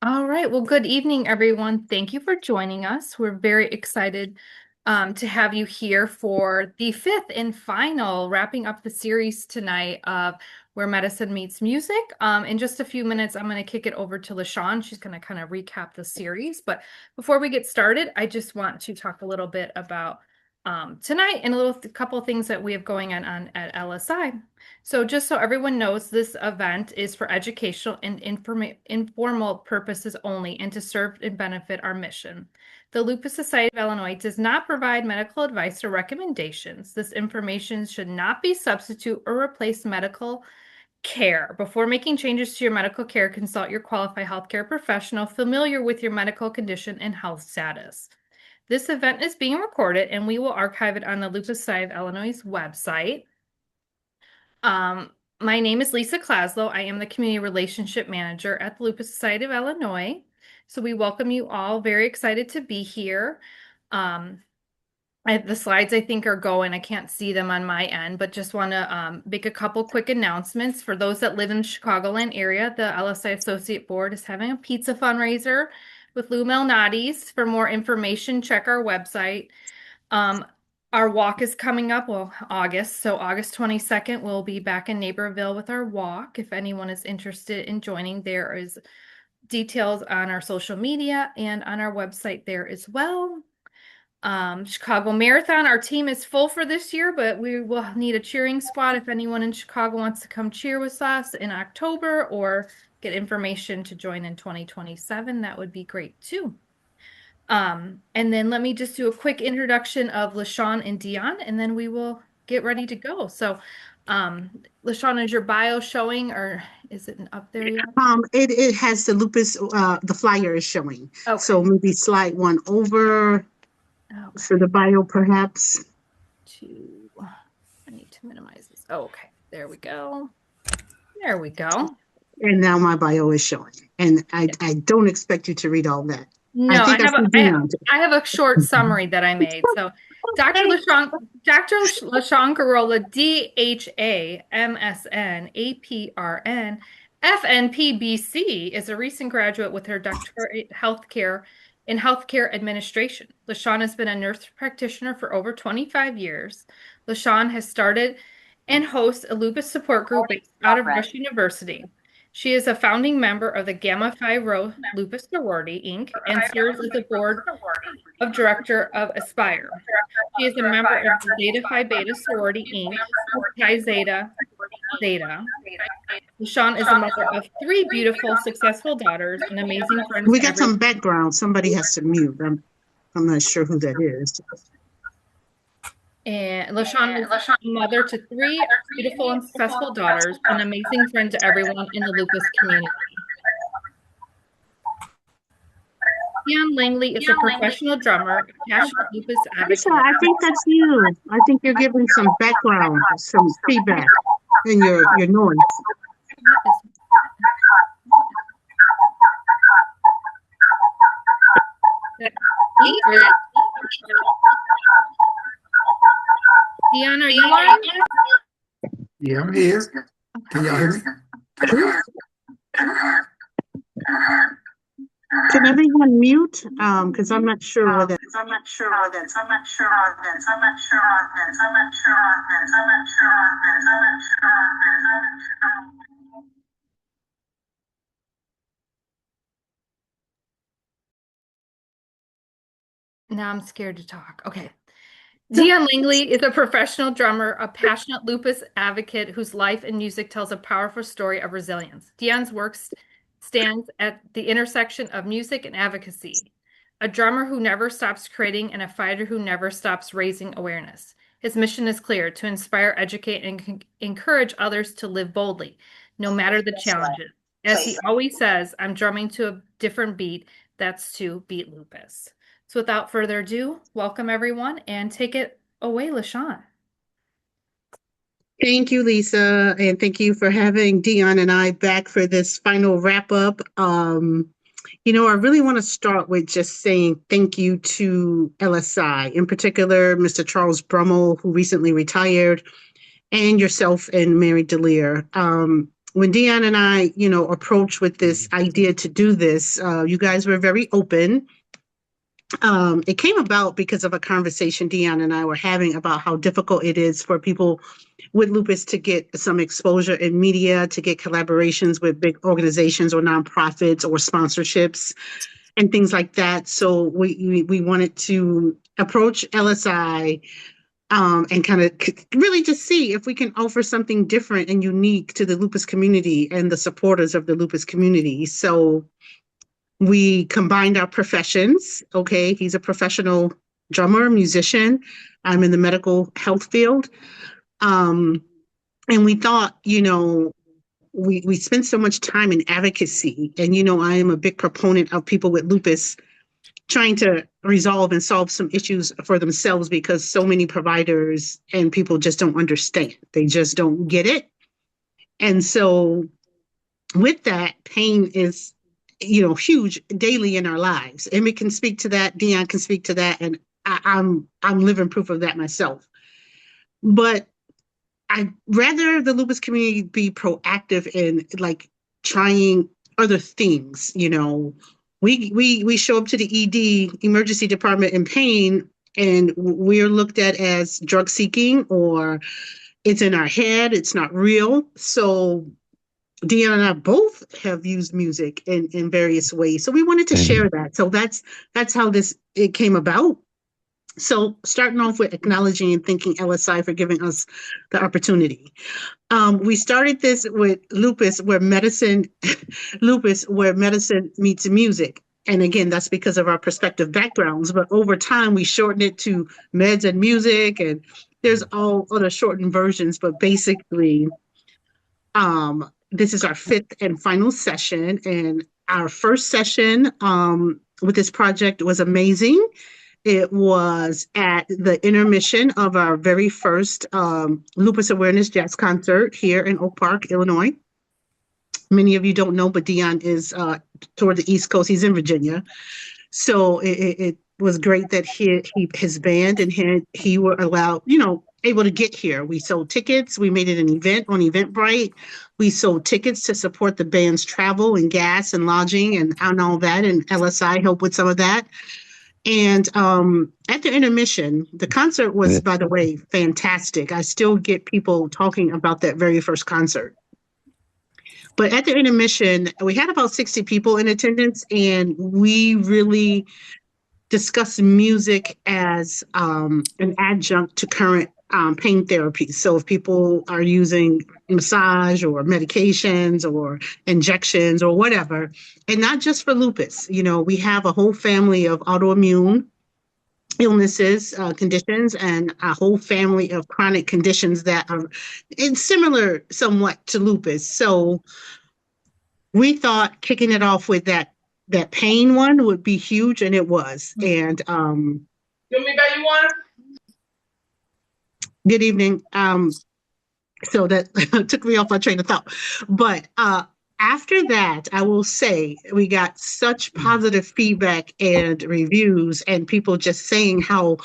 All right. Well, good evening, everyone. Thank you for joining us. We're very excited to have you here for the fifth and final, wrapping up the series tonight of Where Medicine Meets Music. In just a few minutes, I'm going to kick it over to LaShon. She's going to kind of recap the series. But before we get started, I just want to talk a little bit about tonight and a couple of things that we have going on at LSI. So just so everyone knows, this event is for educational and informal purposes only and to serve and benefit our mission. The Lupus Society of Illinois does not provide medical advice or recommendations. This information should not be substitute or replace medical care. Before making changes to your medical care, consult your qualified healthcare professional familiar with your medical condition and health status. This event is being recorded and we will archive it on the Lupus Society of Illinois' website. My name is Lisa Klaslow. I am the Community Relationship Manager at the Lupus Society of Illinois. So we welcome you all. Very excited to be here. The slides I think are going. I can't see them on my end, but just want to make a couple quick announcements. For those that live in the Chicagoland area, the LSI Associate Board is having a pizza fundraiser with Lou Malnati's. For more information, check our website. Our walk is coming up, well, August. So August 22nd, we'll be back in Naperville with our walk. If anyone is interested in joining, there is details on our social media and on our website there as well. Chicago Marathon, our team is full for this year, but we will need a cheering squad if anyone in Chicago wants to come cheer with us in October or get information to join in 2027. That would be great too. And then let me just do a quick introduction of LaShon and Dion, and then we will get ready to go. So, LaShon, is your bio showing, or is it up there yet? It has the lupus. The flyer is showing. Okay. So maybe slide one over for the bio, perhaps. I need to minimize this. Oh, okay. There we go. There we go. And now my bio is showing, and I don't expect you to read all that. No, I have a short summary that I made. So Dr. LaShon Gurrola, DHA, MSN, APRN, FNP-BC is a recent graduate with her doctorate in healthcare administration. LaShon has been a nurse practitioner for over 25 years. LaShon has started and hosts a lupus support group based out of Rush University. She is a founding member of the Gamma Phi Rho Lupus Sorority, Inc., and serves as the board of director of Aspire. She is a member of the Zeta Phi Beta Sorority, Inc., Chi Zeta Zeta. LaShon is a mother of three beautiful, successful daughters and amazing friends. We got some background. Somebody has to mute. I'm not sure who that is. And LaShon is a mother to three beautiful and successful daughters, an amazing friend to everyone in the lupus community. Dion Langley is a professional drummer, a passionate lupus advocate. I think that's you. I think you're giving some background, some feedback in your noise. Dion, are you on? Yeah, I'm here. Can y'all hear me? Can everyone mute? Because I'm not sure whether. Now I'm scared to talk. Okay. Dion Langley is a professional drummer, a passionate lupus advocate whose life and music tells a powerful story of resilience. Dion's work stands at the intersection of music and advocacy, a drummer who never stops creating and a fighter who never stops raising awareness. His mission is clear: to inspire, educate, and encourage others to live boldly, no matter the challenges. As he always says, I'm drumming to a different beat. That's to beat lupus. So without further ado, welcome everyone and take it away, LaShon. Thank you, Lisa, and thank you for having Dion and I back for this final wrap up. I really want to start with just saying thank you to LSI, in particular, Mr. Charles Brummel, who recently retired, and yourself and Mary DeLear. when Dion and I, approached with this idea to do this, you guys were very open. It came about because of a conversation Dion and I were having about how difficult it is for people with lupus to get some exposure in media, to get collaborations with big organizations or nonprofits or sponsorships and things like that. So we wanted to approach LSI and kind of really just see if we can offer something different and unique to the lupus community and the supporters of the lupus community. So we combined our professions. Okay, he's a professional drummer, musician. I'm in the medical health field. And we thought, we spend so much time in advocacy. And, I am a big proponent of people with lupus trying to resolve and solve some issues for themselves because so many providers and people just don't understand. They just don't get it. And so with that, pain is, huge daily in our lives. And we can speak to that. Dion can speak to that. And I'm living proof of that myself. But I'd rather the lupus community be proactive in like trying other things. We show up to the ED emergency department in pain, and we're looked at as drug seeking, or it's in our head, it's not real. So Dion and I both have used music in various ways. So we wanted to share that. So that's how it came about. So starting off with acknowledging and thanking LSI for giving us the opportunity. We started this with lupus where medicine meets music. And again, that's because of our prospective backgrounds. But over time, we shortened it to meds and music, and there's all other shortened versions. But basically, this is our fifth and final session. And our first session with this project was amazing. It was at the intermission of our very first Lupus Awareness Jazz Concert here in Oak Park, Illinois. Many of you don't know, but Dion is toward the East Coast. He's in Virginia. So it was great that his band and he were allowed, able to get here. We sold tickets. We made it an event on Eventbrite. We sold tickets to support the band's travel and gas and lodging and all that. And LSI helped with some of that. And at the intermission, the concert was, by the way, fantastic. I still get people talking about that very first concert. But at the intermission, we had about 60 people in attendance, and we really discussed music as an adjunct to current pain therapy. So if people are using massage or medications or injections or whatever, and not just for lupus, we have a whole family of autoimmune illnesses, conditions, and a whole family of chronic conditions that are similar somewhat to lupus. So we thought kicking it off with that pain one would be huge, and it was. And good evening. So that took me off my train of thought. But after that, I will say we got such positive feedback and reviews, and people just saying how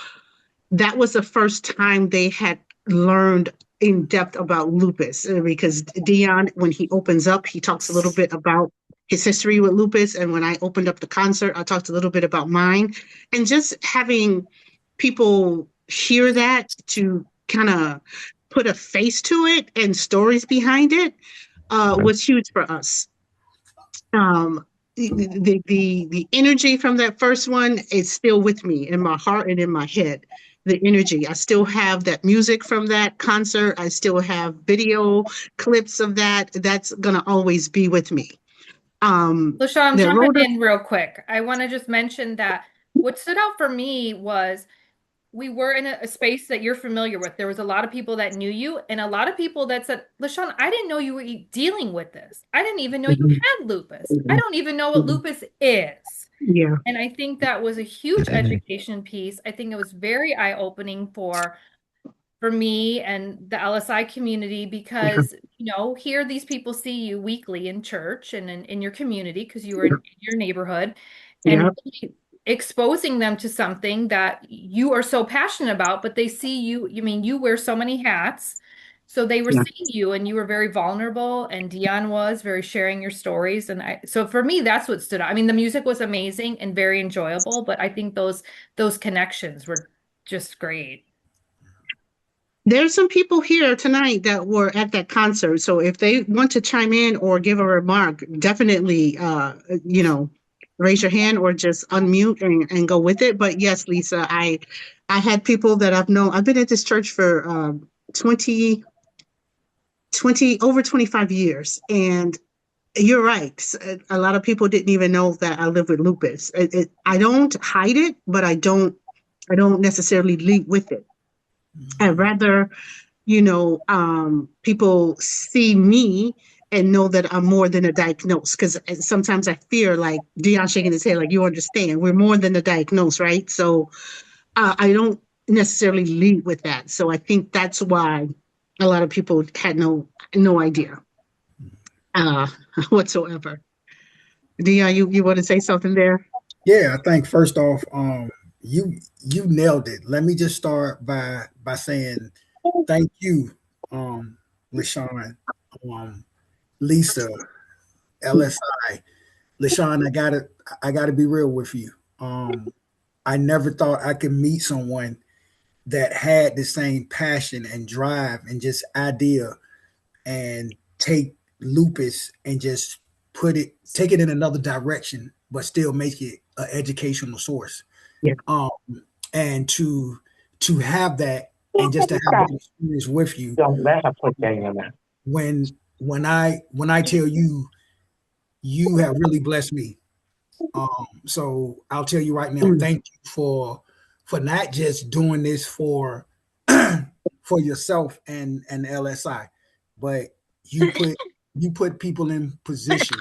that was the first time they had learned in depth about lupus. Because Dion, when he opens up, he talks a little bit about his history with lupus. And when I opened up the concert, I talked a little bit about mine. And just having people hear that to kind of put a face to it and stories behind it was huge for us. The energy from that first one is still with me in my heart and in my head. The energy. I still have that music from that concert. I still have video clips of that. That's going to always be with me. LaShon, I'm jumping in real quick. I want to just mention that what stood out for me was we were in a space that you're familiar with. There was a lot of people that knew you and a lot of people that said, LaShon, I didn't know you were dealing with this. I didn't even know you had lupus. I don't even know what lupus is. Yeah. And I think that was a huge education piece. I think it was very eye-opening for me and the LSI community because, here these people see you weekly in church and in your community because you were in your neighborhood and exposing them to something that you are so passionate about, but they see you, you wear so many hats So they were Yeah. seeing you and you were very vulnerable and Dion was very sharing your stories. And so for me, that's what stood out. I mean, the music was amazing and very enjoyable, but I think those connections were just great. There's some people here tonight that were at that concert. So if they want to chime in or give a remark, definitely, raise your hand or just unmute and go with it. But yes, Lisa, I had people that I've known. I've been at this church for 20, over 25 years. And you're right. A lot of people didn't even know that I live with lupus. I don't hide it, but I don't necessarily lead with it. I'd rather people see me and know that I'm more than a diagnosis. Because sometimes I fear, like Dion shaking his head, like you understand, we're more than a diagnosis, right? So I don't necessarily lead with that. So I think that's why a lot of people had no idea uh, whatsoever. Dion, you want to say something there? Yeah, I think first off, you nailed it. Let me just start by saying thank you, LaShon, um, Lisa, LSI. LaShon, I gotta be real with you. I never thought I could meet someone that had the same passion and drive and just idea and take lupus and just take it in another direction, but still make it an educational source. Yeah. And to have that and just to have that experience with you when when I tell you you have really blessed me. So I'll tell you right now, Mm. thank you for not just doing this for for yourself and LSI, but you put you put people in position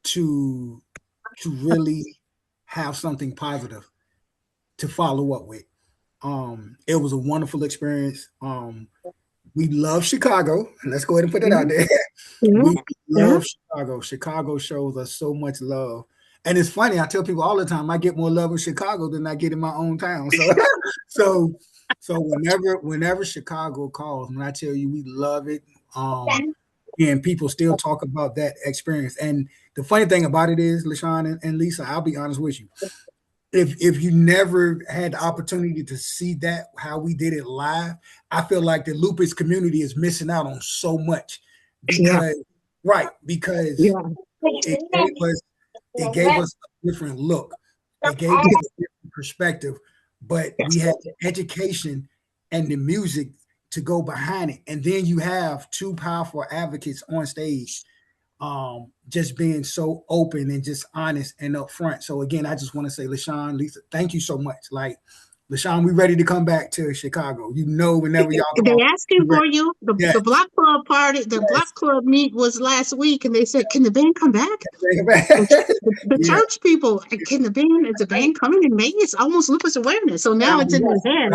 to really have something positive to follow up with. It was a wonderful experience. We love Chicago. Let's go ahead and put it out there. Yeah. We Yeah. love Chicago. Chicago shows us so much love. And it's funny, I tell people all the time, I get more love in Chicago than I get in my own town. So so whenever Chicago calls, when I tell you we love it, and people still talk about that experience. And the funny thing about it is, LaShon and Lisa, I'll be honest with you. If you never had the opportunity to see that how we did it live, I feel like the lupus community is missing out on so much Yeah. because because Yeah. it gave us it gave us a different look. It gave us a different perspective, but we had the education and the music to go behind it. And then you have two powerful advocates on stage, just being so open and just honest and upfront. So again, I just want to say, LaShon, Lisa, thank you so much. Like, LaShon, we ready to come back to Chicago. You know, whenever y'all They call, asking for you. yes, The block club party, the block yes, club meet was last week, and they said, "Can the band come back?" bring it back. The Yeah. church people, can the band? Is the band coming in May? It's almost lupus awareness, so now it's in their head.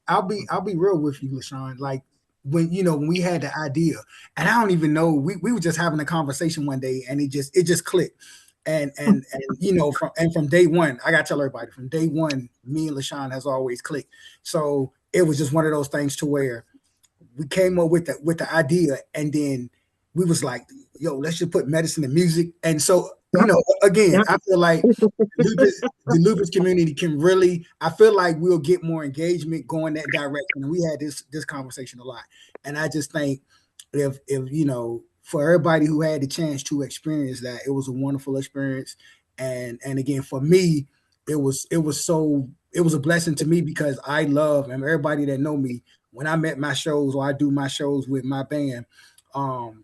I'll be real with you, LaShon. Like when we had the idea, and I don't even know, we were just having a conversation one day, and it just clicked. And from day one, I gotta tell everybody from day one, me and LaShon has always clicked. So it was just one of those things to where we came up with the idea, and then we was like, yo, let's just put medicine and music. And so, Yep. again, Yep. I feel like the lupus community can really, I feel like we'll get more engagement going that direction. And we had this conversation a lot. And I just think if for everybody who had the chance to experience that, it was a wonderful experience. And again, for me, it was a blessing to me because I love, and everybody that know me, when I'm at my shows or I do my shows with my band,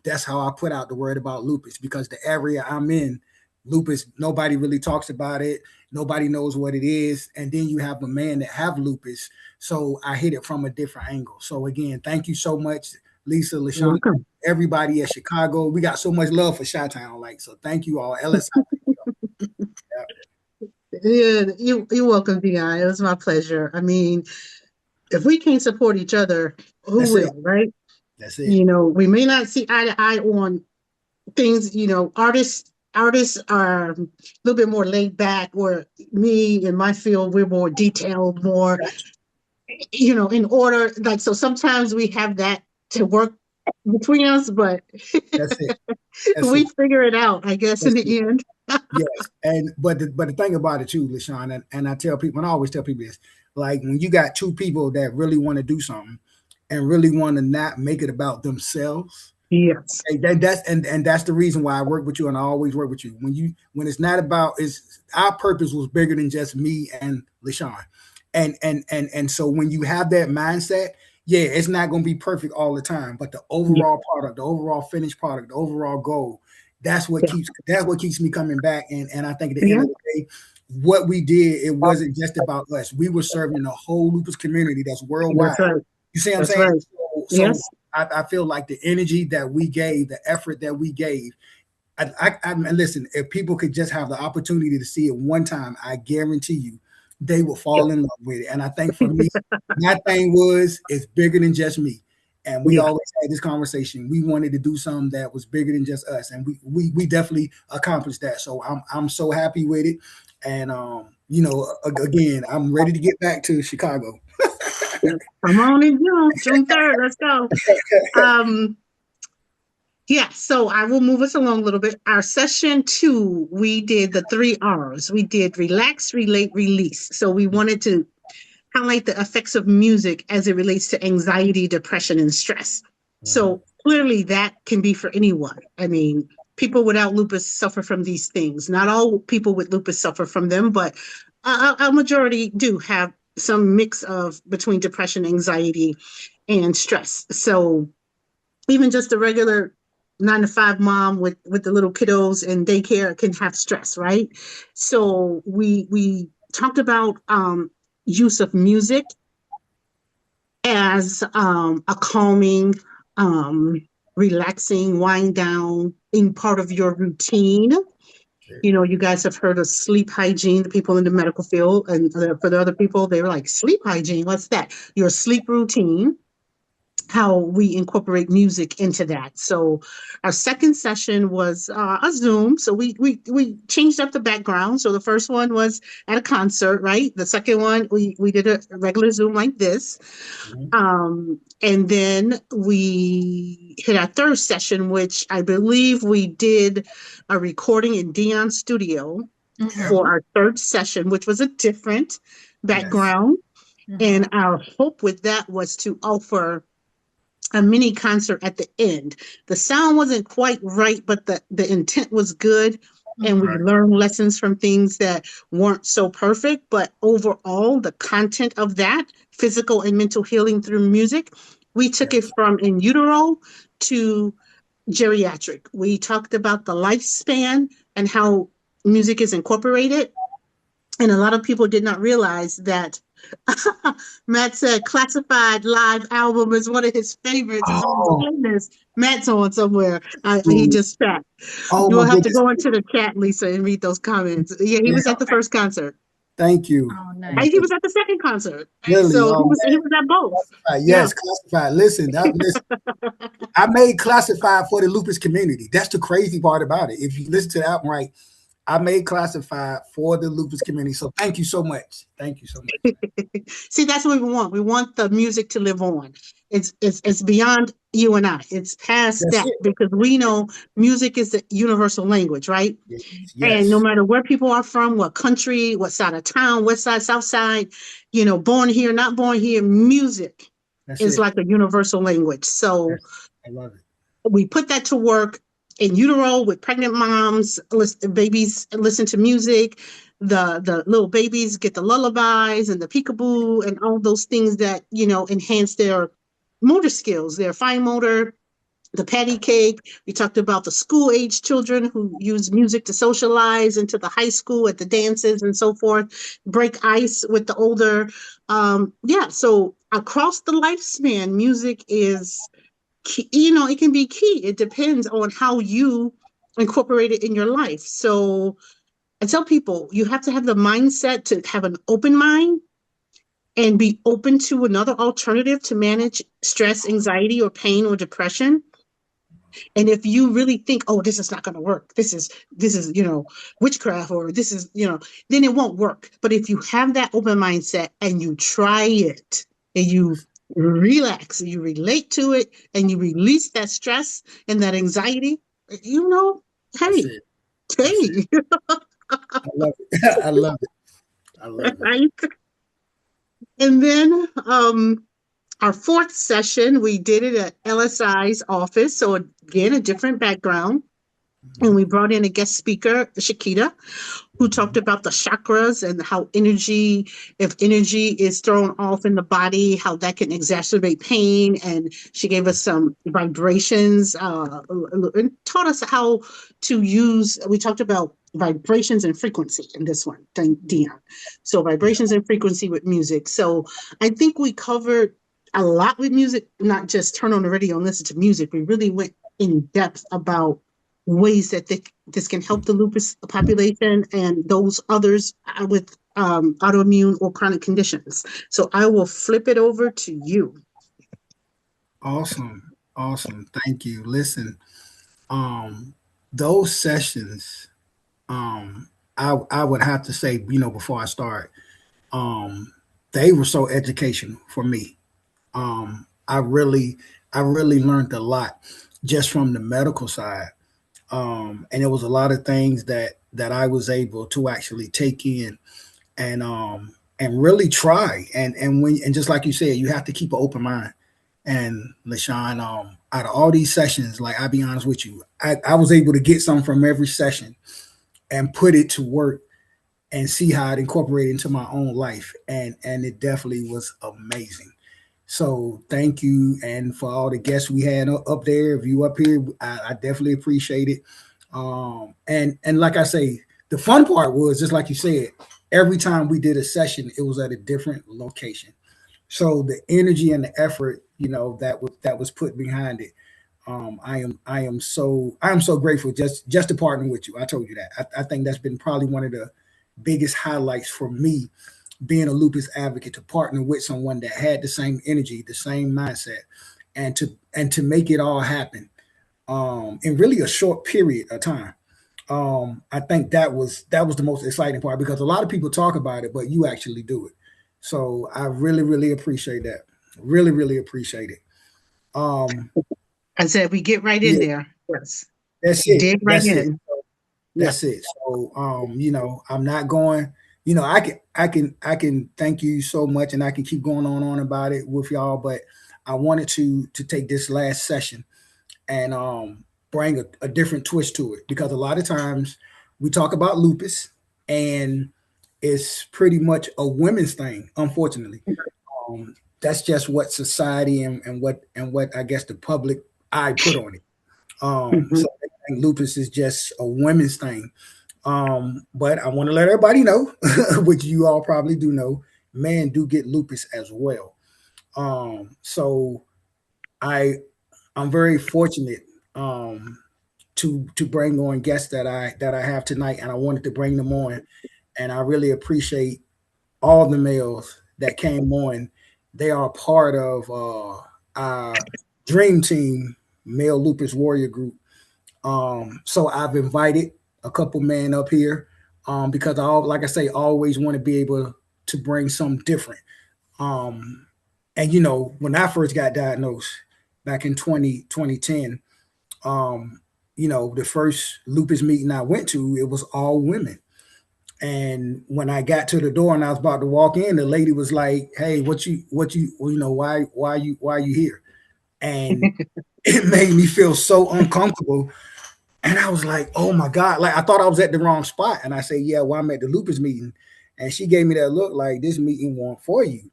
that's how I put out the word about lupus, because the area I'm in, lupus, nobody really talks about it. Nobody knows what it is. And then you have a man that have lupus. So I hit it from a different angle. So again, thank you so much, Lisa, LaShon, Welcome. everybody at Chicago. We got so much love for Chi-Town. Like, so thank you all. LSI. Yeah, you're welcome, Di. It was my pleasure. I mean, if we can't support each other, who That's it. will, right? That's it. We may not see eye to eye on things. Artists are a little bit more laid back, where me in my field, we're more detailed, more in order. Like, so sometimes we have that to work between us, but That's it. That's it. we figure it out, I guess, in That's it. the end. Yes, and but the thing about it too, LaShon, and I tell people, and I always tell people this, like when you got two people that really want to do something and really want to not make it about themselves, Yes. and that's the reason why I work with you, and I always work with you. When it's not about, is our purpose was bigger than just me and LaShon, and so when you have that mindset, yeah, it's not going to be perfect all the time, but the Yeah. overall product, the overall finished product, the overall goal, Yeah. that's what keeps me coming back. And I think at the end Yeah. of the day, what we did, it wasn't just about us. We were serving the whole lupus community that's worldwide. That's right. You see what I'm That's saying? right. So Yes. I feel like the energy that we gave, the effort that we gave, listen, if people could just have the opportunity to see it one time, I guarantee you they will Yeah. fall in love with it. And I think for me, my thing was, it's bigger than just me. And we Yeah. always had this conversation. We wanted to do something that was bigger than just us, and we definitely accomplished that. So I'm so happy with it. And again, I'm ready to get back to Chicago. Come on in June 3rd. Let's go. Um, yeah, so I will move us along a little bit. Our session 2, we did the 3 R's. We did relax, relate, release. So we wanted to highlight the effects of music as it relates to anxiety, depression, and stress. So clearly that can be for anyone. I mean, people without lupus suffer from these things. Not all people with lupus suffer from them, but a majority do have some mix of between depression, anxiety, and stress. So even just a regular 9 to 5 mom with the little kiddos in daycare can have stress, right? So we talked about use of music as a calming, relaxing, wind down in part of your routine. You know, you guys have heard of sleep hygiene, the people in the medical field, and for the other people, they were like, sleep hygiene, what's that? Your sleep routine, how we incorporate music into that. So our second session was a Zoom. So we changed up the background. So the first one was at a concert, right? The second one, we did a regular Zoom like this. And then we hit our third session, which I believe we did a recording in Dion's studio for our third session, which was a different background. And our hope with that was to offer a mini concert at the end. The sound wasn't quite right, but the intent was good. And we learned lessons from things that weren't so perfect. But overall, the content of that, physical and mental healing through music, we took it from in utero to geriatric. We talked about the lifespan and how music is incorporated. And a lot of people did not realize that Matt said classified live album is one of his favorites. It's on his playlist. Matt's on somewhere. He just chat. Oh You will my have to goodness. go into the chat, Lisa, and read those comments. Yeah, he Yeah, was at the first concert. thank you. Oh, Oh my And he goodness. was at the second concert. And Really? so Oh he man. was at both. Classified. Yeah. Yes, classified. Listen, I made classified for the lupus community. That's the crazy part about it. If you listen to the album right, I made classified for the lupus community. So thank you so much. Thank you so much. See, that's what we want. We want the music to live on. It's beyond you and I. It's past That's that it. because we know music is the universal language, right? Yes. And no Yes. matter where people are from, what country, what side of town, west side, south side, born here, not born here, music That's is it. like a universal language. So Yes. I love it. we put that to work in utero with pregnant moms, babies listen to music. The little babies get the lullabies and the peekaboo and all those things that, enhance their motor skills, their fine motor, the patty cake. We talked about the school age children who use music to socialize into the high school at the dances and so forth, break ice with the older. Yeah, so across the lifespan, music is key. It can be key. It depends on how you incorporate it in your life. So I tell people you have to have the mindset to have an open mind and be open to another alternative to manage stress, anxiety, or pain or depression. And if you really think, oh, this is not going to work, this is, witchcraft, or this is, then it won't work. But if you have that open mindset and you try it and you relax. You relate to it and you release that stress and that anxiety. You know, That's hey, it. That's it. hey, I love it. I love it. I love it. right? And then our fourth session, we did it at LSI's office. So again, a different background. And Mhm. we brought in a guest speaker, Shakita, who talked Mhm. about the chakras and how energy, if energy is thrown off in the body, how that can exacerbate pain. And she gave us some vibrations and taught us how to use, we talked about vibrations and frequency in this one, Dion. So Yeah. vibrations and frequency with music. So I think we covered a lot with music, not just turn on the radio and listen to music. We really went in depth about ways that this can help the lupus population and those others with autoimmune or chronic conditions. So I will flip it over to you. Awesome. Awesome. Thank you. Listen, um, those sessions, I would have to say, before I start, um, they were so educational for me. Um, I really, I really learned a lot just from the medical side. And it was a lot of things that I was able to actually take in and really try. And just like you said, you have to keep an open mind. And LaShon, out of all these sessions, like I'll be honest with you, I was able to get some from every session and put it to work and see how it incorporated into my own life. And it definitely was amazing. So thank you, and for all the guests we had up there, if you up here, I definitely appreciate it. And like I say, the fun part was just like you said. Every time we did a session, it was at a different location. So the energy and the effort, that was put behind it. I am so grateful just to partner with you. I told you that. I think that's been probably one of the biggest highlights for me being a lupus advocate, to partner with someone that had the same energy, the same mindset, and to make it all happen in really a short period of time. I think that was the most exciting part, because a lot of people talk about it, but you actually do it. So I really, really appreciate that. Really, really appreciate it. Um, I said we get right in yeah, there. Yes, that's we it. dig right That's it. in. Yeah. That's it. So, I'm not going. I can thank you so much, and I can keep going on about it with y'all. But I wanted to take this last session and bring a different twist to it, because a lot of times we talk about lupus and it's pretty much a women's thing. Unfortunately, that's just what society and what I guess the public eye put on it. Mhm. So I think lupus is just a women's thing. But I want to let everybody know, which you all probably do know, men do get lupus as well. So I I'm very fortunate to bring on guests that I have tonight, and I wanted to bring them on, and I really appreciate all the males that came on. They are part of our dream team, male lupus warrior group. So I've invited a couple men up here because like I say, always want to be able to bring something different. Um, and when I first got diagnosed back in 2010, um, the first lupus meeting I went to, it was all women. And when I got to the door and I was about to walk in, the lady was like, "Hey, why you here?" And it made me feel so uncomfortable. And I was like, "Oh my God!" Like I thought I was at the wrong spot. And I said, "Yeah, well, I'm at the lupus meeting." And she gave me that look like, "This meeting wasn't for you."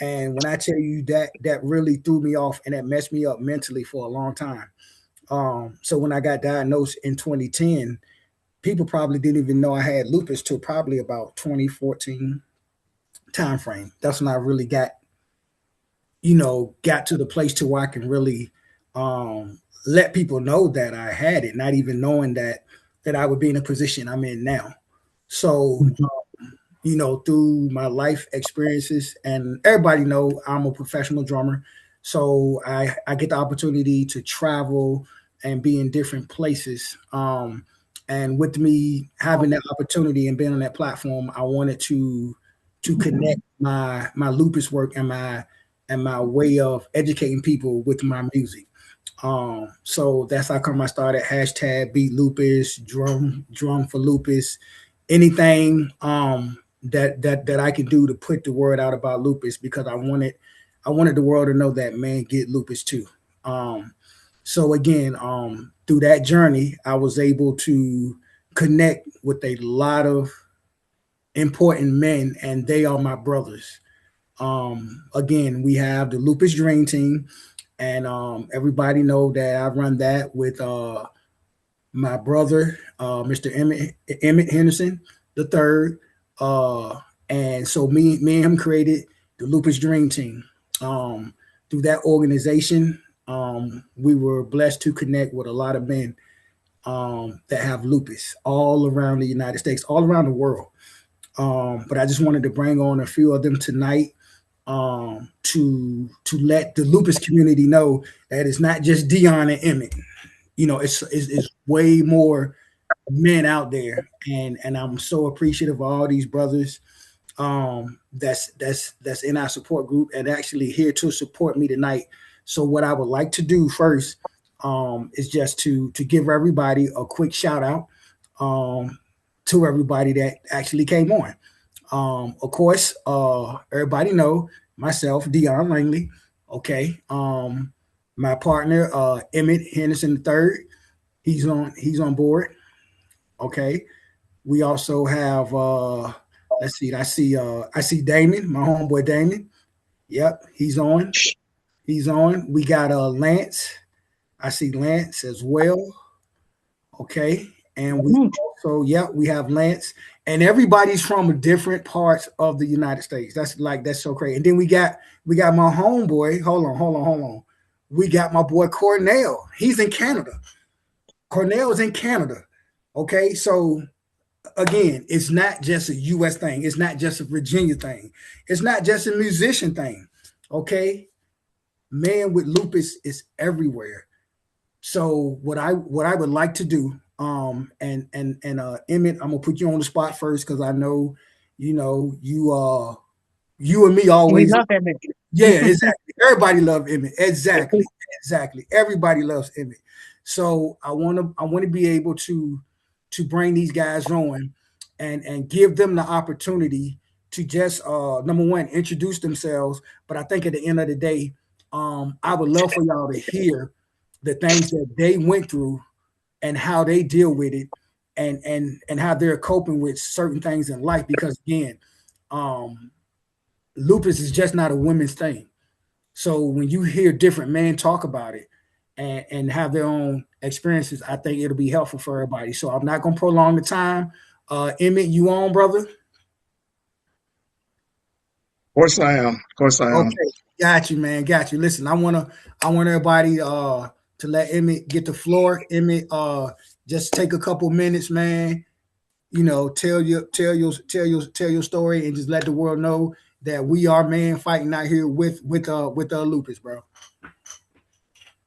And when I tell you that really threw me off, and that messed me up mentally for a long time. So when I got diagnosed in 2010, people probably didn't even know I had lupus till probably about 2014 time frame. That's when I really got to the place to where I can really let people know that I had it, not even knowing that I would be in a position I'm in now. So through my life experiences, and everybody know I'm a professional drummer, so I get the opportunity to travel and be in different places. And with me having that opportunity and being on that platform, I wanted to connect my lupus work and and my way of educating people with my music. So that's how come I started hashtag Beat Lupus, drum for Lupus, anything that I can do to put the word out about lupus, because I wanted the world to know that man get lupus too. So again, through that journey, I was able to connect with a lot of important men, and they are my brothers. Again, we have the Lupus Dream Team, and everybody know that I run that with my brother, Mr. Emmett Henderson the third, and so me and him created the Lupus Dream Team. Through that organization, we were blessed to connect with a lot of men that have lupus all around the United States, all around the world. But I just wanted to bring on a few of them tonight, to let the lupus community know that it's not just Dion and Emmett. It's way more men out there, and I'm so appreciative of all these brothers that's in our support group and actually here to support me tonight. So what I would like to do first is just to give everybody a quick shout out to everybody that actually came on. Of course, everybody know myself, Dion Langley. Okay. My partner, Emmett Henderson III. He's on board. Okay. We also have let's see, I see Damon, my homeboy Damon. Yep, he's on. He's on. We got Lance. I see Lance as well. Okay. And we also, we have Lance. And everybody's from different parts of the United States. That's so crazy. And then we got my homeboy. Hold on. We got my boy Cornell. He's in Canada. Cornell is in Canada. Okay. So again, it's not just a US thing. It's not just a Virginia thing. It's not just a musician thing. Okay. Man with lupus is everywhere. So what I would like to do, and Emmett, I'm gonna put you on the spot first, because I know, you and me always. We love Emmett. Yeah, exactly. Everybody loves Emmett. Exactly. Everybody loves Emmett. So I want to be able to bring these guys on and give them the opportunity to just number one, introduce themselves. But I think at the end of the day, I would love for y'all to hear the things that they went through and how they deal with it, and how they're coping with certain things in life. Because again, lupus is just not a women's thing. So when you hear different men talk about it and have their own experiences, I think it'll be helpful for everybody. So I'm not gonna prolong the time. Emmett, you on, brother? Of course I am. Okay, got you, man. Got you. Listen, I want everybody to let Emmett get the floor. Emmett, just take a couple minutes, man. Tell your story, and just let the world know that we are man fighting out here with lupus, bro.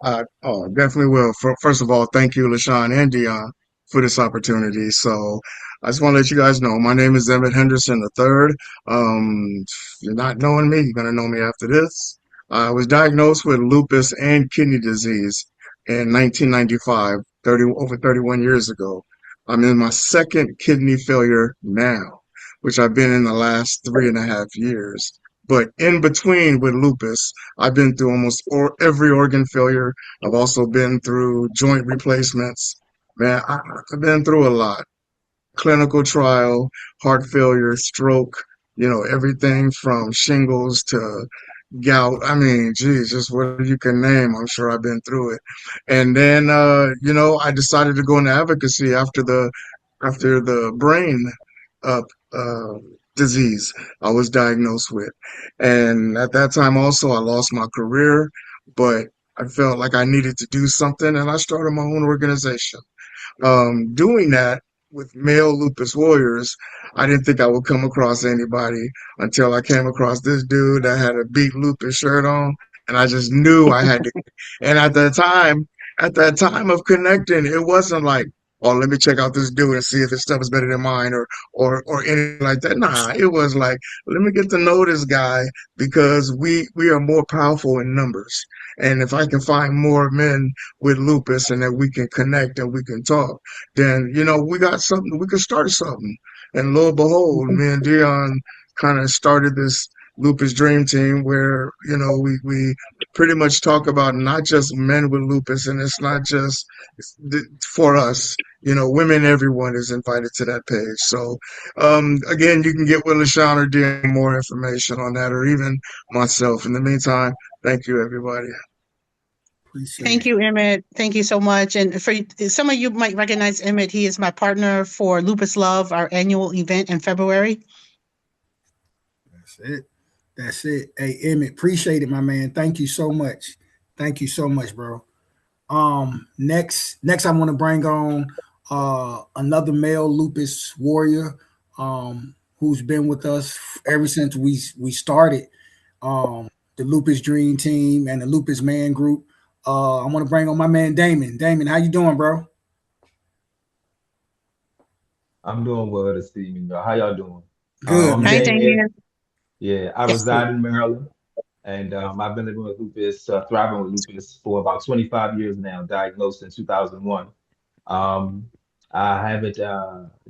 Definitely will. First of all, thank you, LaShon and Dion, for this opportunity. So I just want to let you guys know, my name is Emmett Henderson III. If you're not knowing me, you're going to know me after this. I was diagnosed with lupus and kidney disease in 1995, over 31 years ago. I'm in my second kidney failure now, which I've been in the last 3.5 years. But in between with lupus, I've been through almost every organ failure. I've also been through joint replacements. Man, I've been through a lot. Clinical trial, heart failure, stroke, everything from shingles to gout. I mean, geez, just what you can name. I'm sure I've been through it. And then, I decided to go into advocacy after the brain uh, uh, disease I was diagnosed with. And at that time also, I lost my career, but I felt like I needed to do something, and I started my own organization. Doing that with male lupus warriors, I didn't think I would come across anybody until I came across this dude that had a Beat Lupus shirt on, and I just knew I had to. And at that time of connecting, it wasn't like oh, let me check out this dude and see if his stuff is better than mine or anything like that. Nah, it was like, let me get to know this guy because we are more powerful in numbers. And if I can find more men with lupus and that we can connect and we can talk, then, we got something, we can start something. And lo and behold, me and Dion kind of started this lupus dream team where, we pretty much talk about not just men with lupus, and it's not just for us. Women, everyone is invited to that page. So, again, you can get with LaShon or DM more information on that, or even myself. In the meantime, thank you, everybody. Appreciate Thank it. you, Emmett. Thank you so much. And for some of you might recognize Emmett, he is my partner for Lupus Love, our annual event in February. That's it. That's it. Hey, Emmett, appreciate it, my man. Thank you so much. Thank you so much, bro. Next I want to bring on another male lupus warrior who's been with us ever since we started the Lupus Dream Team and the Lupus Man Group. I want to bring on my man Damon. Damon, how you doing, bro? I'm doing well this evening, y'all. How y'all doing? Good, I'm man. Hi, Damien. Damien. Yeah, I Yes, sir. reside in Maryland, and I've been living with lupus, thriving with lupus for about 25 years now, diagnosed in 2001. Um, I haven't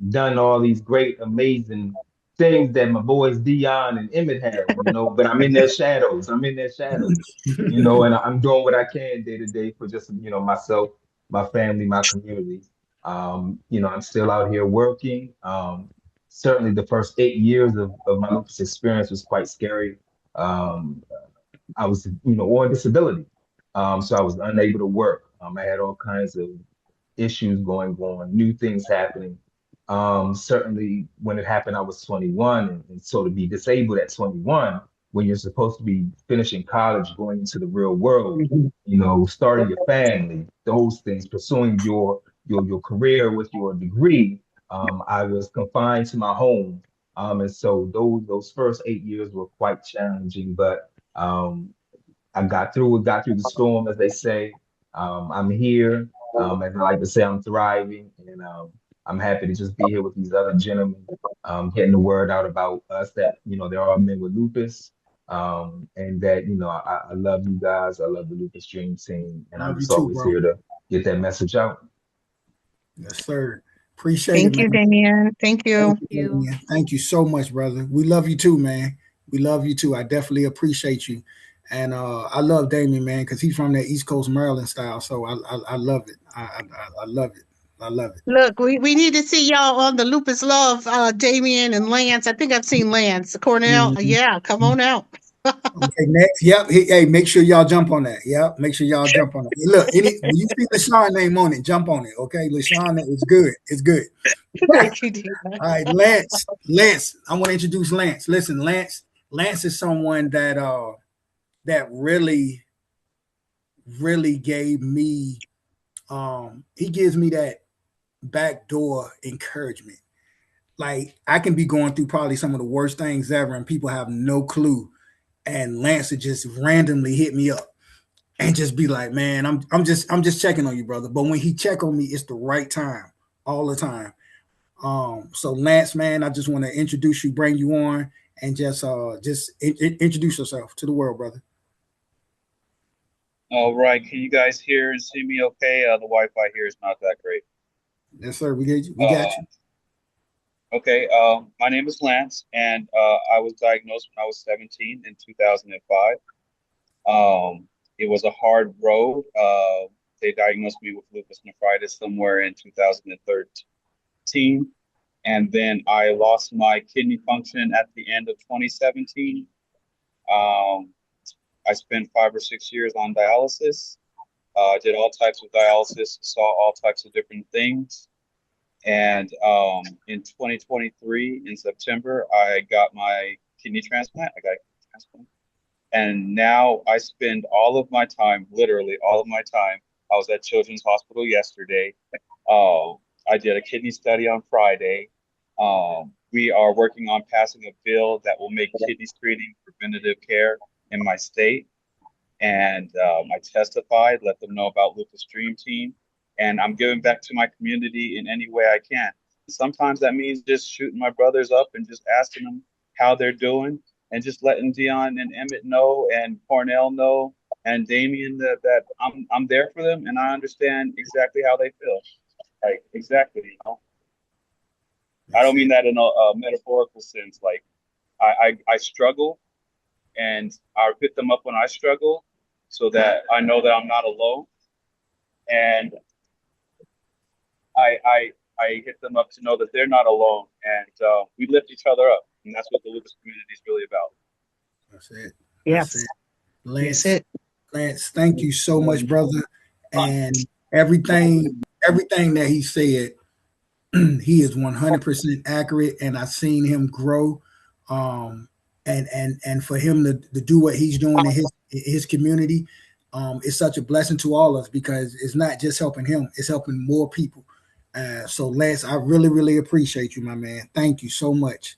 done all these great, amazing things that my boys Dion and Emmett have, but I'm in their shadows. I'm in their shadows, and I'm doing what I can day to day for just, myself, my family, my community. I'm still out here working. Certainly the first 8 years of my lupus experience was quite scary. Um, I was, on disability. So I was unable to work. I had all kinds of issues going on, new things happening. Certainly when it happened, I was 21. And so to be disabled at 21, when you're supposed to be finishing college, going into the real world, Mhm. starting your family, those things, pursuing your career with your degree, I was confined to my home. And so those first 8 years were quite challenging, but I got through the storm, as they say. I'm here. As I like to say, I'm thriving, and I'm happy to just be here with these other gentlemen, getting the word out about us that, there are men with lupus, and that, I love you guys. I love the Lupus Dream Team, and I'm Love you just too, always bro. here to get that message out. Yes, sir. Appreciate it, Thank you, man. Damien. Thank Thank you. you, You. man. Thank you so much, brother. We love you too, man. We love you too. I definitely appreciate you. And I love Damien, man, because he's from that East Coast Maryland style. So I love it. I love it. I love it. Look, we need to see y'all on the Lupus Love, Damien and Lance. I think I've seen Lance. Cornell. Mhm. Yeah, come on out. Okay, next. Yep. Hey, make sure y'all jump on that. Yep. Make sure y'all jump on it. Hey, look, when you see LaShon name on it, jump on it. Okay. LaShon, it's good. It's good. All Thank you, Dion. right, Lance. Lance, I want to introduce Lance. Listen, Lance is someone that really gave me he gives me that backdoor encouragement. Like I can be going through probably some of the worst things ever, and people have no clue. And Lance would just randomly hit me up and just be like, "Man, I'm just checking on you, brother." But when he check on me, it's the right time, all the time. So Lance, man, I just want to introduce you, bring you on, and just introduce yourself to the world, brother. All right, can you guys hear and see me okay? The Wi-Fi here is not that great. Yes, sir. We get you. We got you. Uh, okay, my name is Lance, and I was diagnosed when I was 17 in 2005. It was a hard road. They diagnosed me with lupus nephritis somewhere in 2013, and then I lost my kidney function at the end of 2017. Um, I spent 5 or 6 years on dialysis. Did all types of dialysis, saw all types of different things. And in 2023, in September, I got my kidney transplant. I got a kidney transplant. And now I spend all of my time, literally all of my time. I was at Children's Hospital yesterday. Uh, I did a kidney study on Friday. We are working on passing a bill that will make kidney screening preventative care in my state. And I testified, let them know about Lupus Dream Team. and I'm giving back to my community in any way I can. Sometimes that means just shooting my brothers up and just asking them how they're doing, and just letting Dion and Emmett know, and Cornell know, and Damien, that I'm there for them, and I understand exactly how they feel. Like, exactly, you know. I don't mean that in a metaphorical sense. Like, I struggle, and I pick them up when I struggle, so that I know that I'm not alone, and I hit them up to know that they're not alone, and we lift each other up, and that's what the Lupus community is really about. That's it. Yes. That's it. That's Lance, it. Lance, thank you so much, brother. And everything that he said, he is 100% accurate, and I've seen him grow. And for him to do what he's doing in his community, it's such a blessing to all of us, because it's not just helping him, it's helping more people. So Lance, I really, really appreciate you, my man. Thank you so much.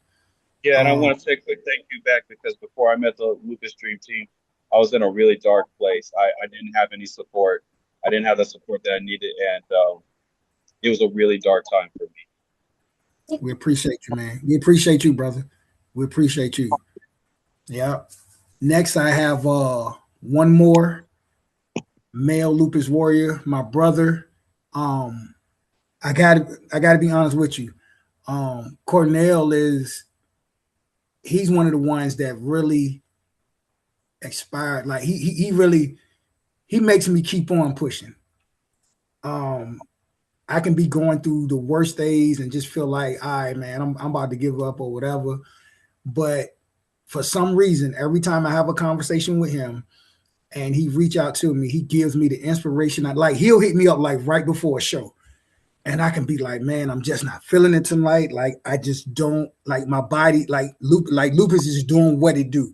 Yeah, and I want to say a quick thank you back, because before I met the Lupus Dream Team, I was in a really dark place. I didn't have any support. I didn't have the support that I needed, and it was a really dark time for me. We appreciate you, man. We appreciate you, brother. We appreciate you. Yeah. Next, I have one more male lupus warrior, my brother. I gotta be honest with you. Cornell he's one of the ones that really expired. Like he really makes me keep on pushing. I can be going through the worst days and just feel like, all right, man, I'm about to give up or whatever. But for some reason, every time I have a conversation with him and he reach out to me, he gives me the inspiration. He'll hit me up like right before a show. And I can be like, man, I'm just not feeling it tonight. Like, I just don't, like, my body, lupus is doing what it do.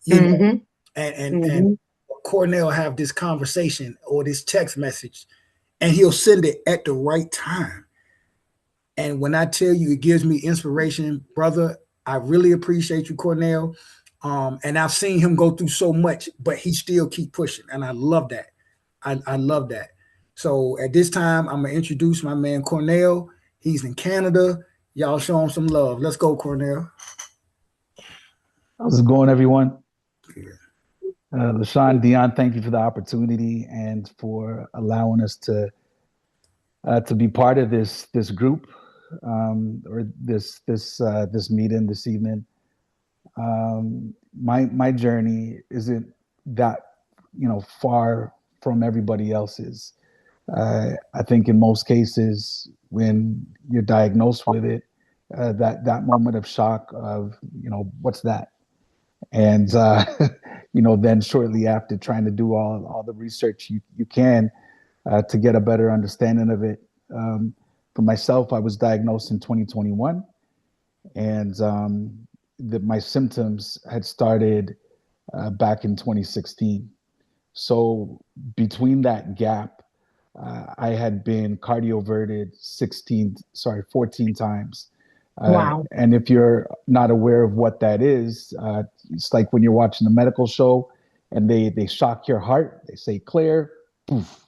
You know? And Cornell have this conversation or this text message, and he'll send it at the right time. And when I tell you it gives me inspiration, brother, I really appreciate you, Cornell. And I've seen him go through so much, but he still keep pushing. And I love that. I love that. So at this time, I'm going to introduce my man, Cornell. He's in Canada. Y'all show him some love. Let's go, Cornell. How's it going, everyone? LaShon, Dion, thank you for the opportunity and for allowing us to be part of this group, or this meeting this evening. My journey isn't that far from everybody else's. I think in most cases, when you're diagnosed with it, that moment of shock of what's that, and then shortly after, trying to do all the research you can to get a better understanding of it. For myself, I was diagnosed in 2021, and my symptoms had started back in 2016. So between that gap, I had been cardioverted 14 times. Wow. And if you're not aware of what that is, it's like when you're watching a medical show and they shock your heart, they say clear, poof.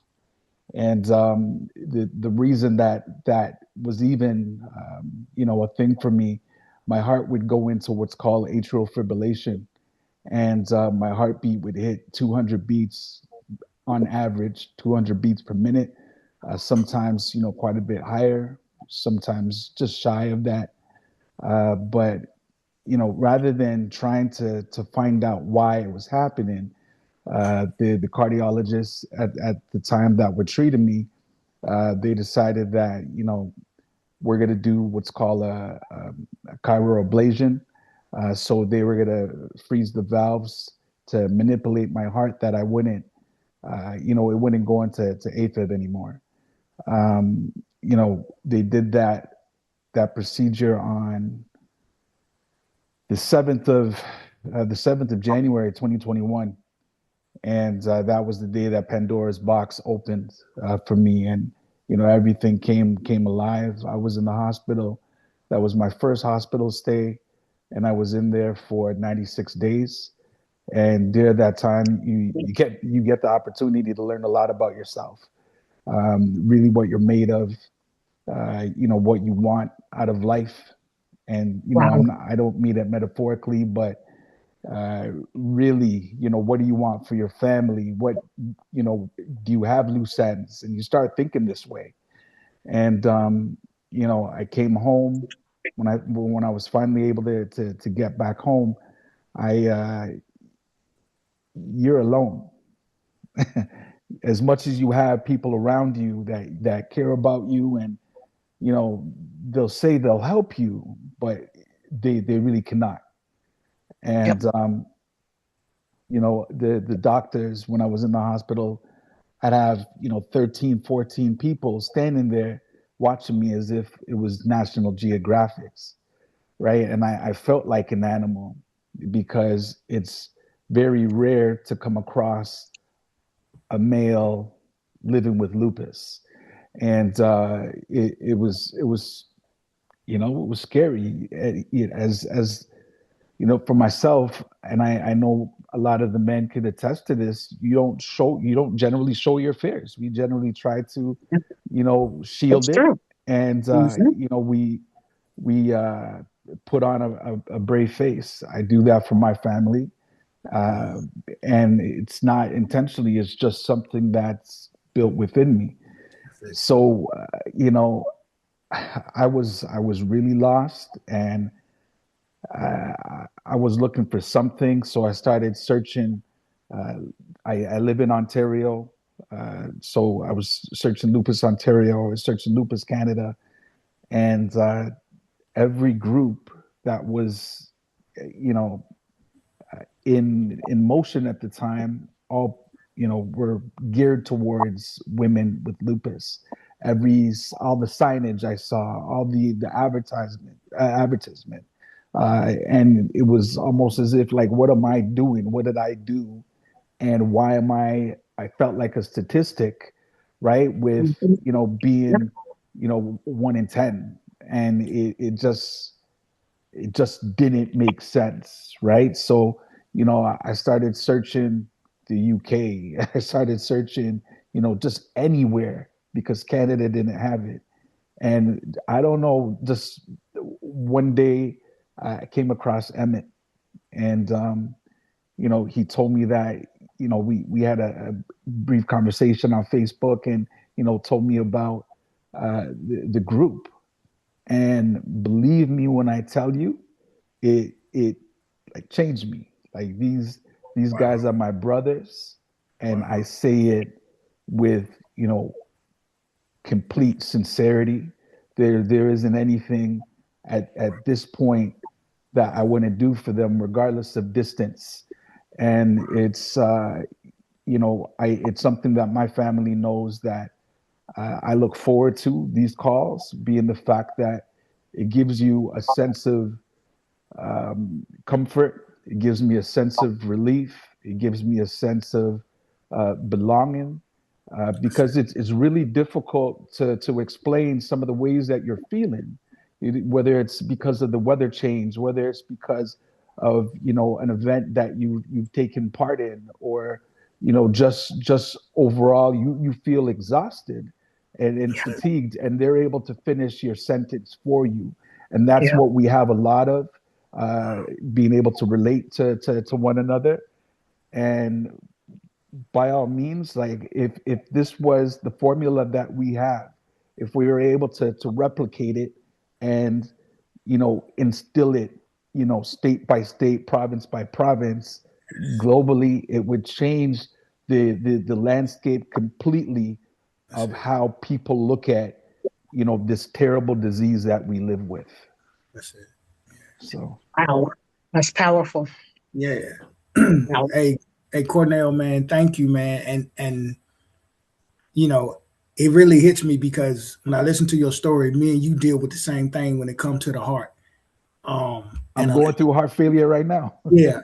And the reason that was even a thing for me, my heart would go into what's called atrial fibrillation, and my heartbeat would hit 200 beats on average, 200 beats per minute. Sometimes quite a bit higher, sometimes just shy of that. But rather than trying to find out why it was happening, the cardiologists at the time that were treating me, they decided that we're going to do what's called a cryoablation. So they were going to freeze the valves to manipulate my heart, that I wouldn't, it wouldn't go into AFib anymore. They did that procedure on the 7th of January 2021, and that was the day that Pandora's box opened for me, and everything came alive. I was in the hospital. That was my first hospital stay, and I was in there for 96 days. And during that time, you get the opportunity to learn a lot about yourself. really what you're made of, what you want out of life. And, Wow. I don't mean it metaphorically, but really, what do you want for your family? What, do you have loose ends? And you start thinking this way. And, I came home when I was finally able to get back home. You're alone. As much as you have people around you that care about you, and they'll say they'll help you, but they really cannot. Yep. And the doctors, when I was in the hospital, I'd have 13, 14 people standing there watching me as if it was National Geographic's, right? And I felt like an animal, because it's very rare to come across a male living with lupus. And it was it was scary. As for myself, and I know a lot of the men could attest to this. You don't generally show your fears. We generally try to shield That's it. true. And we put on a brave face. I do that for my family. uh, and it's not intentionally. It's just something that's built within me. So I was really lost, and I was looking for something. So I started searching. Uh, I live in Ontario, so I was searching Lupus Ontario. I was searching Lupus Canada, and every group that was, you know, in motion at the time, all were geared towards women with lupus. All the signage I saw, all the advertisement, and it was almost as if, like, what am I doing? What did I do? And why am I felt like a statistic, right? With Mhm. Yep. being 1 in 10, and it just didn't make sense, right? So, I started searching the UK. I started searching, just anywhere, because Canada didn't have it. And I don't know, just one day I came across Emmett, and he told me that, we had a brief conversation on Facebook, and told me about the group. And believe me when I tell you, it like changed me. Like, these guys are my brothers, and I say it with complete sincerity. There isn't anything at this point that I wouldn't do for them, regardless of distance. And it's something that my family knows, that I look forward to these calls, being the fact that it gives you a sense of comfort. It gives me a sense of relief. It gives me a sense of belonging, because it's really difficult to explain some of the ways that you're feeling, whether it's because of the weather change, whether it's because of an event that you've taken part in, or just overall you feel exhausted and fatigued, and they're able to finish your sentence for you. And that's Yeah. what we have a lot of, being able to relate to one another. And by all means, like, if this was the formula that we have, if we were able to replicate it, and instill it, state by state, province by province, globally, it would change the landscape completely of how people look at this terrible disease that we live with. That's it. So Wow. That's powerful. Yeah. Wow. Hey, Cornell, man, thank you, man. And it really hits me, because when I listen to your story, me and you deal with the same thing when it comes to the heart. I'm And going through heart failure right now. yeah.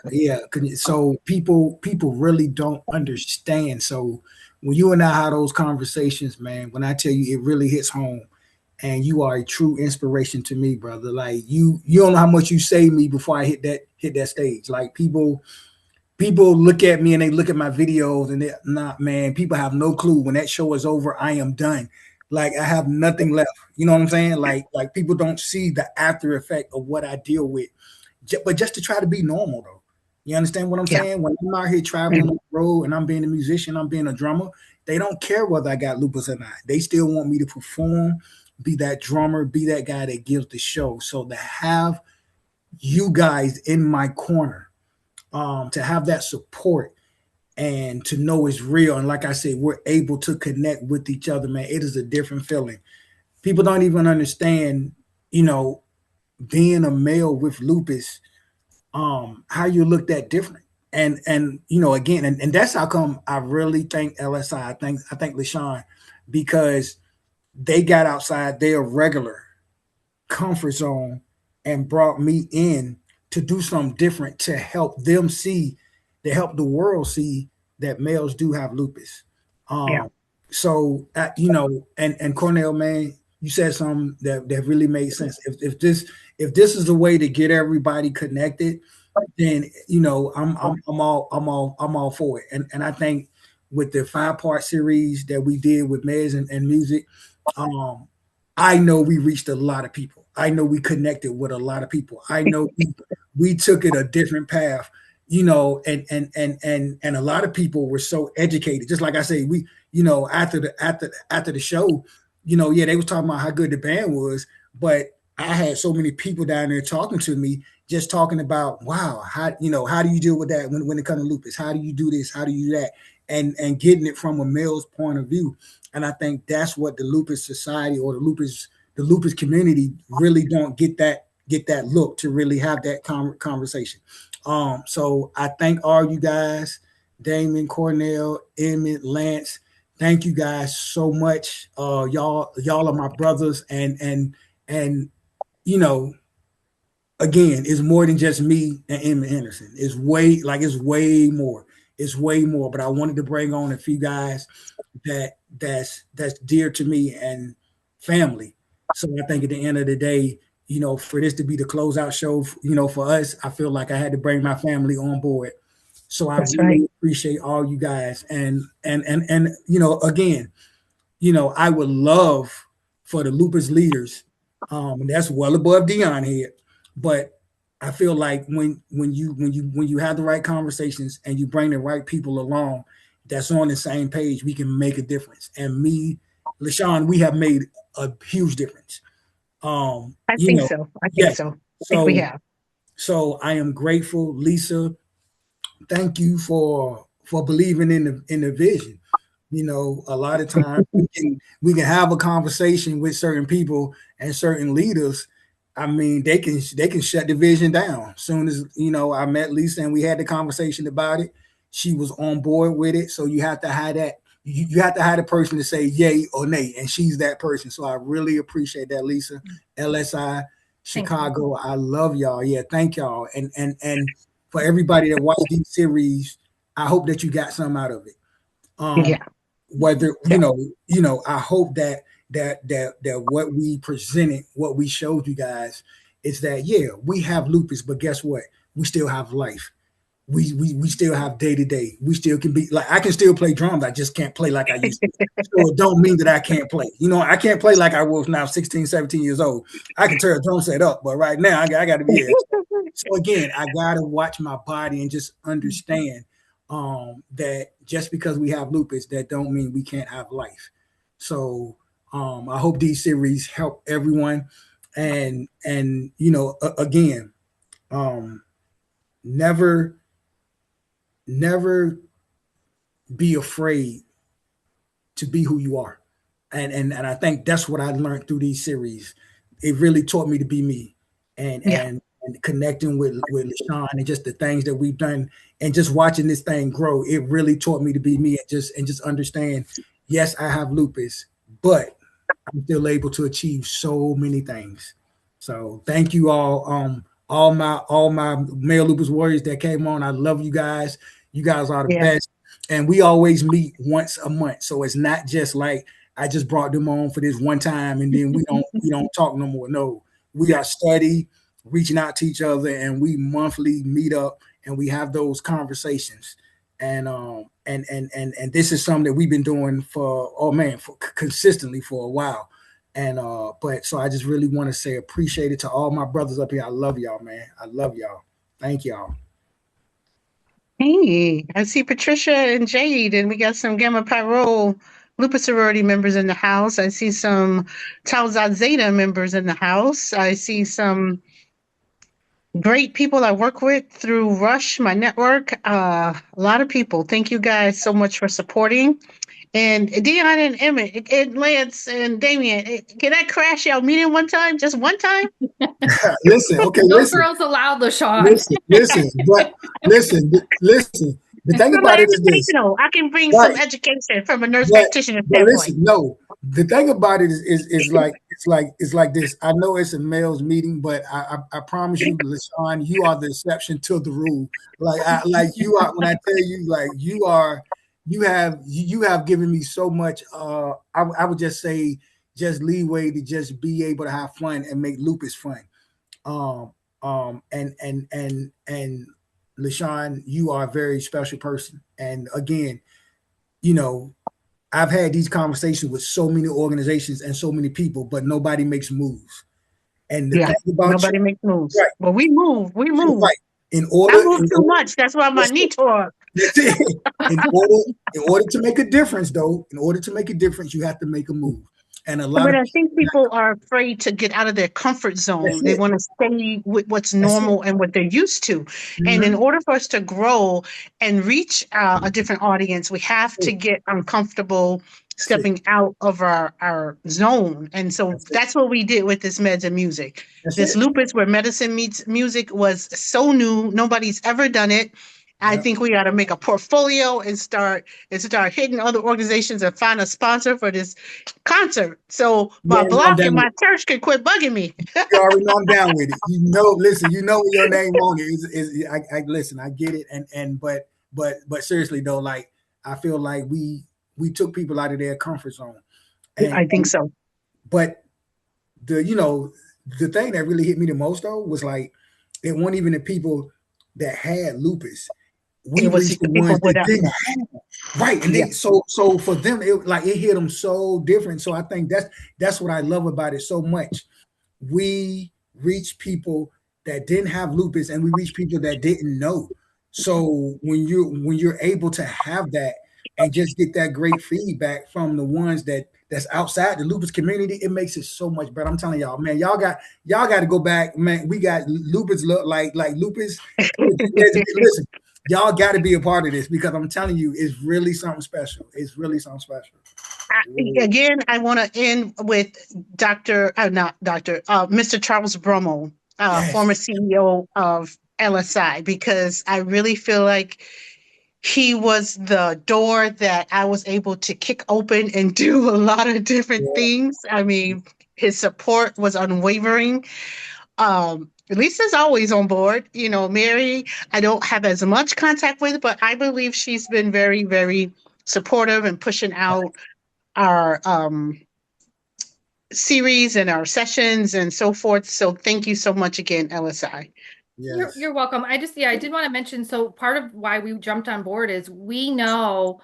So people really don't understand. So when you and I have those conversations, man, when I tell you, it really hits home. And you are a true inspiration to me, brother. Like, you don't know how much you saved me before I hit that stage. Like, people people look at me and they look at my videos and they're not, man, people have no clue. When that show is over, I am done. Like I have nothing left. You know what I'm saying? Like people don't see the after effect of what I deal with. But just to try to be normal though. You understand what I'm saying? When I'm out here traveling on the road and I'm being a musician, I'm being a drummer, they don't care whether I got lupus or not. They still want me to perform, be that drummer, be that guy that gives the show. So to have you guys in my corner, to have that support and to know it's real. And like I said, we're able to connect with each other, man. It is a different feeling. People don't even understand, you know, being a male with lupus, how you looked at different. And you know, again, and that's how come I really thank LSI. I think LaShon, because they got outside their regular comfort zone and brought me in to do something different to help them see, to help the world see that males do have lupus. So you know, and Cornell, man, you said something that really made sense. If this is the way to get everybody connected, then you know I'm all for it. And I think with the 5-part series that we did with Mez and music, I know we reached a lot of people. I know we connected with a lot of people. I know we took it a different path, you know, and a lot of people were so educated. Just like I say, we, you know, after the show, you know, yeah, they was talking about how good the band was, but I had so many people down there talking to me, just talking about, wow, how, you know, how do you deal with that when it comes to lupus? How do you do this? How do you do that? And getting it from a male's point of view. And I think that's what the lupus society or the lupus community really don't get that look to really have that conversation. So I thank all you guys, Damon, Cornell, Emmett, Lance. Thank you guys so much. Y'all are my brothers, and you know, again, it's more than just me and Emmett Henderson. It's way more. It's way more. But I wanted to bring on a few guys that's dear to me and family. So I think at the end of the day, you know, for this to be the closeout show, you know, for us, I feel like I had to bring my family on board. So I really appreciate all you guys. And you know, again, you know, I would love for the lupus leaders, and that's well above Dion here, but I feel like when you have the right conversations and you bring the right people along that's on the same page, we can make a difference. And me, LaShon, we have made a huge difference. I think so. I think so. I think we have. So I am grateful, Lisa. Thank you for believing in the vision. You know, a lot of times we can have a conversation with certain people and certain leaders. I mean, they can shut the vision down. As soon as, you know, I met Lisa and we had the conversation about it, she was on board with it. So you have to have that. You have to have the person to say yay or nay, and she's that person. So I really appreciate that, Lisa. LSI Chicago, I love y'all. Yeah, thank y'all. And for everybody that watched these series, I hope that you got some out of it. Whether you know, I hope that what we presented, what we showed you guys, is that we have lupus, but guess what? We still have life. We still have day to day. We still can be like, I can still play drums. I just can't play like I used to. So it don't mean that I can't play. You know, I can't play like I was now 16, 17 years old. I can tear a drum set up, but right now I got to be here. So again, I got to watch my body and just understand that just because we have lupus, that don't mean we can't have life. So I hope these series help everyone. And you know, again, never be afraid to be who you are. And I think that's what I learned through these series. It really taught me to be me, and connecting with LaShon and just the things that we've done and just watching this thing grow. It really taught me to be me and just understand, yes, I have lupus, but I'm still able to achieve so many things. So thank you all. All my male lupus warriors that came on. I love you guys. You guys are the best. And we always meet once a month. So it's not just like I just brought them on for this one time and then we don't talk no more. No, we are steady, reaching out to each other, and we monthly meet up and we have those conversations. And this is something that we've been doing consistently for a while. And but so I just really want to say appreciate it to all my brothers up here. I love y'all, man. I love y'all. Thank y'all. Hey, I see Patricia and Jade, and we got some Gamma Pi Rho Lupus sorority members in the house. I see some Tau Zeta Zeta members in the house. I see some great people I work with through Rush, my network. A lot of people. Thank you guys so much for supporting. And Dion and Emmett and Lance and Damien, can I crash y'all meeting one time? Just one time? Listen, okay, No listen. girls allowed, LaShon. Listen. The thing about it is this. I can bring some education from a nurse practitioner but standpoint. listen, no. The thing about it is like it's like this. I know it's a males meeting, but I promise you, LaShon, you are the exception to the rule. Like you are. When I tell you, like you have given me so much. I would just say just leeway to just be able to have fun and make Lupus fun. And LaShon, you are a very special person. And again, you know, I've had these conversations with so many organizations and so many people, but nobody makes moves. And the thing about nobody makes moves. Right. But we move. Right. I move too much. That's why my knee tore. In order to make a difference, though, you have to make a move. And I think people are afraid to get out of their comfort zone. They want to stay with what's normal and what they're used to. Mm-hmm. And in order for us to grow and reach a different audience, we have to get uncomfortable stepping out of our zone. And so that's what we did with this Meds and Music. This Lupus Where Medicine Meets Music was so new. Nobody's ever done it. I think we got to make a portfolio and start hitting other organizations and find a sponsor for this concert. So my block and my church can quit bugging me. You already know I'm down with it. Listen, what your name on it is. Listen, I get it. But seriously though, like I feel like we took people out of their comfort zone. I think so. But the thing that really hit me the most though was like it wasn't even the people that had lupus. We reached the ones that didn't have. Right. And so for them, it hit them so different. So I think that's what I love about it so much. We reach people that didn't have lupus and we reach people that didn't know. So when you're able to have that and just get that great feedback from the ones that's outside the lupus community, it makes it so much better. I'm telling y'all, man, y'all got to go back, man. We got lupus like lupus. Listen, y'all got to be a part of this because I'm telling you, it's really something special. It's really something special. Again, I want to end with Mr. Charles Brummel, former CEO of LSI, because I really feel like he was the door that I was able to kick open and do a lot of different things. I mean, his support was unwavering. Lisa's always on board. Mary, I don't have as much contact with, but I believe she's been very, very supportive and pushing out our series and our sessions and so forth. So thank you so much again, LSI. Yes. You're welcome. I did want to mention, so part of why we jumped on board is we know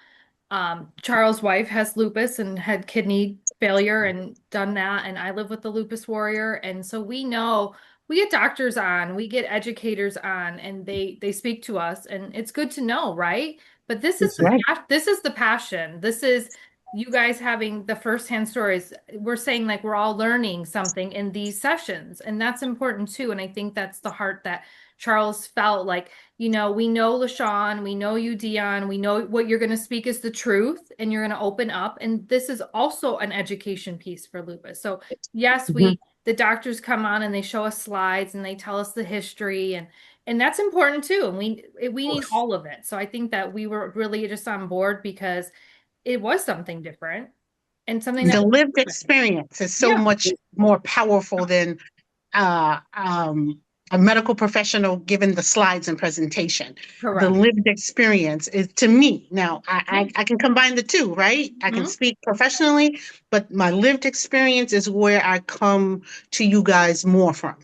Charles' wife has lupus and had kidney failure and done that. And I live with the lupus warrior. And so we know we get doctors on, we get educators on, and they speak to us, and it's good to know, right? But this is the passion. This is you guys having the firsthand stories. We're saying like we're all learning something in these sessions, and that's important too. And I think that's the heart that Charles felt like, we know LaShon, we know you, Dion, we know what you're going to speak is the truth and you're going to open up. And this is also an education piece for lupus. So yes, the doctors come on and they show us slides and they tell us the history and that's important too. And we need all of it. So I think that we were really just on board because it was something different and something the lived experience is so much more powerful than a medical professional given the slides and presentation. Correct. The lived experience is, to me, now I can combine the two, right? I can speak professionally, but my lived experience is where I come to you guys more from.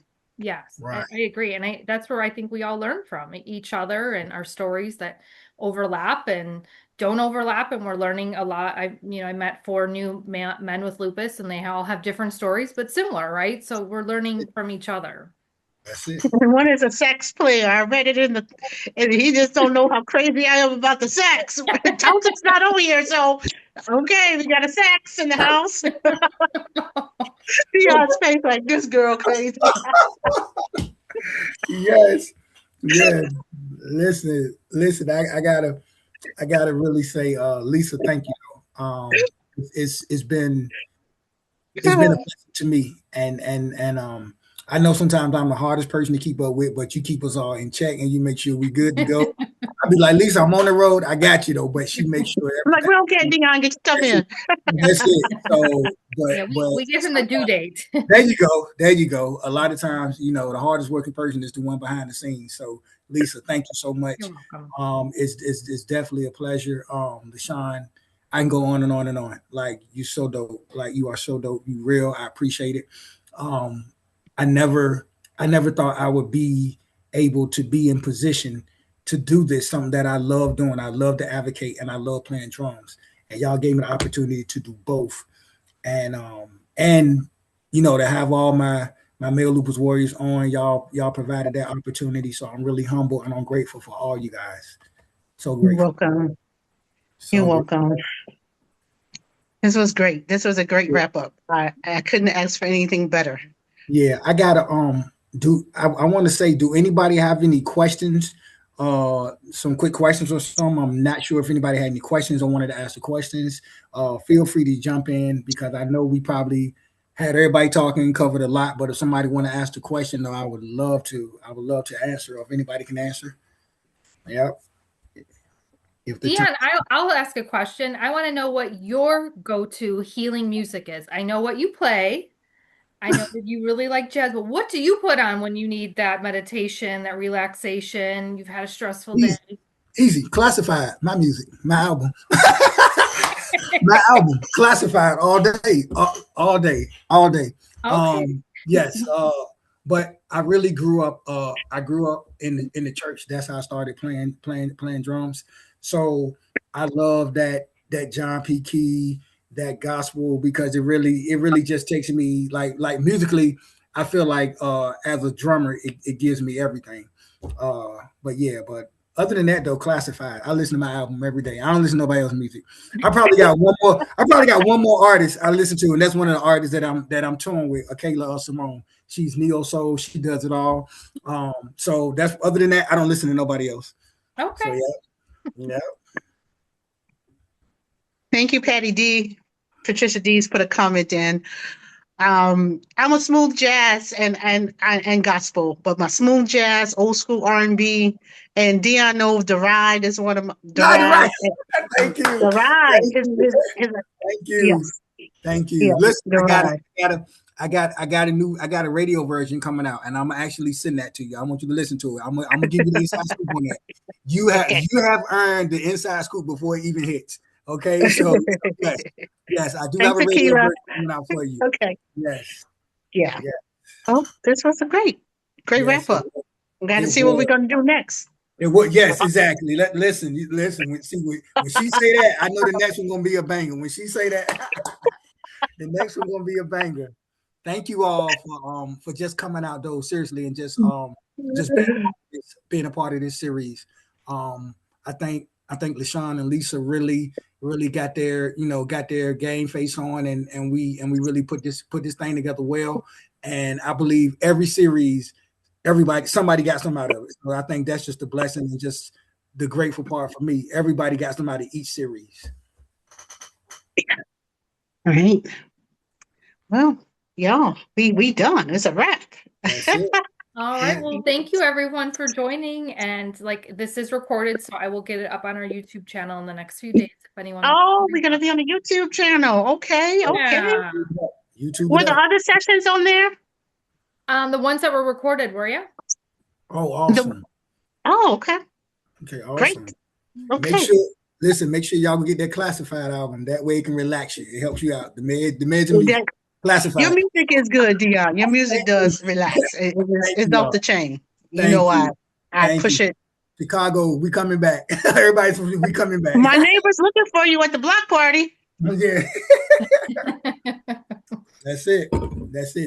Yes, Right. I agree. And that's where I think we all learn from each other and our stories that overlap and don't overlap. And we're learning a lot. I met 4 new men with lupus and they all have different stories, but similar, right? So we're learning from each other. That's it. And one is a sax player. I read it and he just don't know how crazy I am about the sax. Townsend's not over here, so okay, we got a sax in the house. Dion's face like this girl crazy. Yes. Yes. Listen, I gotta really say, Lisa, thank you. It's been a pleasure to me. And I know sometimes I'm the hardest person to keep up with, but you keep us all in check and you make sure we good to go. I'll be like, Lisa, I'm on the road. I got you though, but she makes sure I'm like, well, okay, Dion, get your stuff in. That's it. So, Yeah, we give him the due date. There you go. There you go. A lot of times, the hardest working person is the one behind the scenes. So, Lisa, thank you so much. You're welcome. It's definitely a pleasure. LaShon, I can go on and on and on. Like, you so dope. Like, you are so dope. You real. I appreciate it. I never thought I would be able to be in position to do this, something that I love doing. I love to advocate and I love playing drums. And y'all gave me the opportunity to do both. And to have all my male lupus warriors on, y'all provided that opportunity. So I'm really humble and I'm grateful for all you guys. So You're grateful. welcome. You're welcome. This was great. This was a great wrap up. I couldn't ask for anything better. Yeah, I gotta I want to say, do anybody have any questions? Some quick questions or something. I'm not sure if anybody had any questions or wanted to ask the questions. Feel free to jump in because I know we probably had everybody talking, covered a lot. But if somebody want to ask the question, though, I would love to answer. Or if anybody can answer, yep. Dion, I'll ask a question. I want to know what your go-to healing music is. I know what you play. I know that you really like jazz, but what do you put on when you need that meditation, that relaxation? You've had a stressful day. Easy. Classified. My music. My album. My album. Classified all day. All day. All day. Okay. Yes. But I really grew up. I grew up in the church. That's how I started playing drums. So I love that John P. Key, that gospel, because it really just takes me like musically. I feel like as a drummer, it gives me everything. But other than that, though, classified. I listen to my album every day. I don't listen to nobody else's music. I probably got one more artist I listen to, and that's one of the artists that I'm touring with, Akela Simone. She's neo soul. She does it all. So that's, other than that, I don't listen to nobody else. Okay. So yeah. Thank you, Patty D. Patricia D's put a comment in. I'm a smooth jazz and gospel, but my smooth jazz, old school R&B, and Dion knows The Ride is one of my Ride. Thank you. The Ride. Thank you. Yes. Thank you. Yes. Listen, I got a radio version coming out, and I'm gonna actually send that to you. I want you to listen to it. I'm gonna give you the inside scoop on that. You have earned the inside scoop before it even hits. Okay, so yes, I do have a radio version coming out for you. Okay. Yes. Yeah. Oh, this was a great wrap up. I'm glad to see what we're gonna do next. It would, yes, exactly. Listen. When she say that, I know the next one's gonna be a banger. When she say that, the next one's gonna be a banger. Thank you all for just coming out, though, seriously, and just being a part of this series. I think LaShon and Lisa really got their game face on, and we really put this thing together well. And I believe every series, somebody got something out of it. So I think that's just a blessing and just the grateful part for me. Everybody got something out of each series. All right. Well, y'all, we done. It's a wrap. All right. Well, thank you everyone for joining. And this is recorded, so I will get it up on our YouTube channel in the next few days. If anyone. Oh, we're gonna be on the YouTube channel. Okay. Yeah. YouTube. Were the other sessions on there? The ones that were recorded, were you? Oh, awesome. Okay. Okay, awesome. Great. Okay. Make sure y'all can get that classified album. That way it can relax you. It helps you out. The meds Classified. Your music is good, Dion. Your music does relax. It's off the chain. You know, I push it. Chicago, we coming back. We coming back. My neighbor's looking for you at the block party. Yeah. That's it.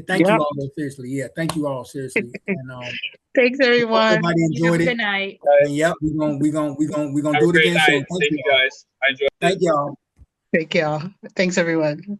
Thank you all, seriously. Yeah, thank you all, seriously. And thanks, everyone. Everybody enjoyed it. Good night. And yep, we're gonna do it again soon. Thank you guys. I enjoyed it. Thank y'all. Thank y'all. Thanks, everyone.